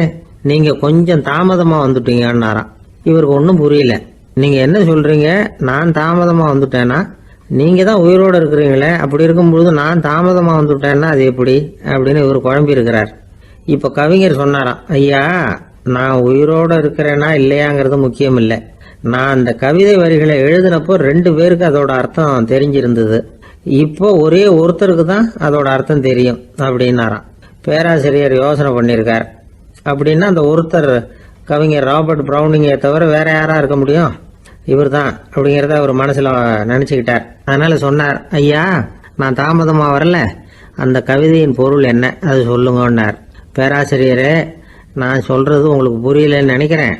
நீங்கள் கொஞ்சம் தாமதமாக வந்துட்டீங்கன்னாராம். இவருக்கு ஒன்றும் புரியல. நீங்கள் என்ன சொல்கிறீங்க, நான் தாமதமாக வந்துட்டேன்னா? நீங்கள் தான் உயிரோடு இருக்கிறீங்களே, அப்படி இருக்கும்பொழுது நான் தாமதமாக வந்துட்டேன்னா அது எப்படி அப்படின்னு இவர் குழம்பி இருக்கிறார். இப்போ கவிஞர் சொன்னாராம், ஐயா, நான் உயிரோடு இருக்கிறேன்னா இல்லையாங்கிறது முக்கியம் இல்லை. நான் அந்த கவிதை வரிகளை எழுதினப்போ 2 பேருக்கு அதோட அர்த்தம் தெரிஞ்சிருந்தது. இப்போ ஒரே ஒருத்தருக்கு தான் அதோட அர்த்தம் தெரியும் அப்படின்னாராம். பேராசிரியர் யோசனை பண்ணியிருக்கார். அப்படின்னா அந்த ஒருத்தர் கவிஞர் ராபர்ட் ப்ரௌனிங்கை தவிர வேற யாரா இருக்க முடியும்? இவர் தான் அப்படிங்கிறத அவர் மனசில் நினச்சிக்கிட்டார். அதனால சொன்னார், ஐயா, நான் தாமதமாக வரல, அந்த கவிதையின் பொருள் என்ன அது சொல்லுங்கன்னார். பேராசிரியரே, நான் சொல்றது உங்களுக்கு புரியலன்னு நினைக்கிறேன்.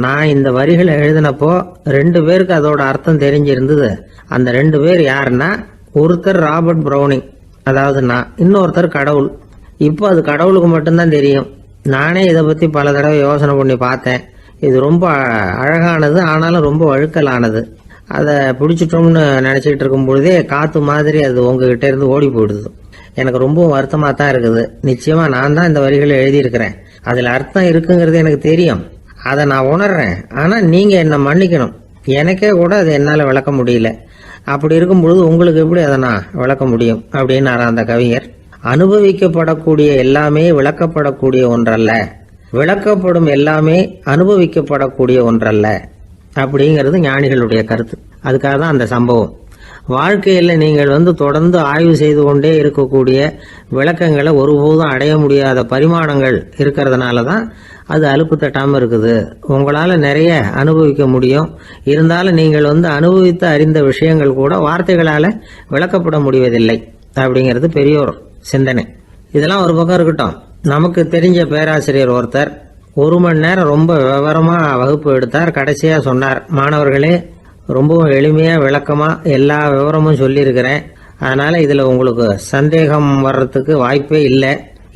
நான் இந்த வரிகளை எழுதினப்போ 2 பேருக்கு அதோட அர்த்தம் தெரிஞ்சிருந்தது. அந்த 2 பேர் யாருன்னா, ஒருத்தர் ராபர்ட் ப்ரௌனிங், அதாவது நான், இன்னொருத்தர் கடவுள். இப்போ அது கடவுளுக்கு மட்டும்தான் தெரியும். நானே இதை பற்றி பல தடவை யோசனை பண்ணி பார்த்தேன். இது ரொம்ப அழகானது, ஆனாலும் ரொம்ப வழுக்கலானது. அதை பிடிச்சிட்டோம்னு நினச்சிக்கிட்டு இருக்கும் பொழுதே காற்று மாதிரி அது உங்ககிட்ட இருந்து ஓடி போயிடுது. எனக்கு ரொம்பவும் வருத்தமாக தான் இருக்குது. நிச்சயமாக நான் தான் இந்த வரிகளை எழுதியிருக்கிறேன். அதில் அர்த்தம் இருக்குங்கிறது எனக்கு தெரியும், அதை நான் உணர்றேன். ஆனால் நீங்கள் என்னை மன்னிக்கணும், எனக்கே கூட அதை என்னால் விளக்க முடியல. அப்படி இருக்கும் பொழுது உங்களுக்கு எப்படி அதை நான் விளக்க முடியும் அப்படின்னாரா அந்த கவிஞர். அனுபவிக்கப்படக்கூடிய எல்லாமே விளக்கப்படக்கூடிய ஒன்றல்ல, விளக்கப்படும் எல்லாமே அனுபவிக்கப்படக்கூடிய ஒன்றல்ல அப்படிங்கிறது ஞானிகளுடைய கருத்து. அதுக்காக தான் அந்த சம்பவம். வாழ்க்கையில் நீங்கள் தொடர்ந்து ஆய்வு செய்து கொண்டே இருக்கக்கூடிய விளக்கங்களை ஒருபோதும் அடைய முடியாத பரிமாணங்கள் இருக்கிறதுனால தான் அது அலுப்பு தட்டாமல் இருக்குது. உங்களால் நிறைய அனுபவிக்க முடியும், இருந்தாலும் நீங்கள் அனுபவித்து அறிந்த விஷயங்கள் கூட வார்த்தைகளால் விளக்கப்பட முடிவதில்லை அப்படிங்கிறது பெரியோர் சிந்தனை. இதெல்லாம் ஒரு பக்கம் இருக்கட்டும். நமக்கு தெரிஞ்ச பேராசிரியர் ஒருத்தர் 1 மணி நேரம் ரொம்ப விவரமாக வகுப்பு எடுத்தார். கடைசியாக சொன்னார், மாணவர்களே, ரொம்பவும் எளிமையாக விளக்கமாக எல்லா விவரமும் சொல்லியிருக்கிறேன். அதனால் இதில் உங்களுக்கு சந்தேகம் வர்றதுக்கு வாய்ப்பே இல்லை.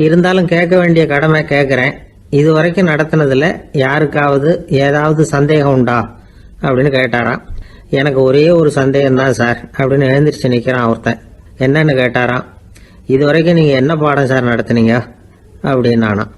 இருந்தாலும் கேட்க வேண்டிய கடமை கேட்குறேன். இது வரைக்கும் நடத்தினதில் யாருக்காவது ஏதாவது சந்தேகம் உண்டா அப்படின்னு கேட்டாராம். எனக்கு ஒரே ஒரு சந்தேகம் தான் சார் அப்படின்னு எழுந்திரிச்சு நிற்கிறான் ஒருத்தன். என்னன்னு கேட்டாராம். இது வரைக்கும் நீங்கள் என்ன பாடம் சார் நடத்துனீங்க அப்படின்னானா.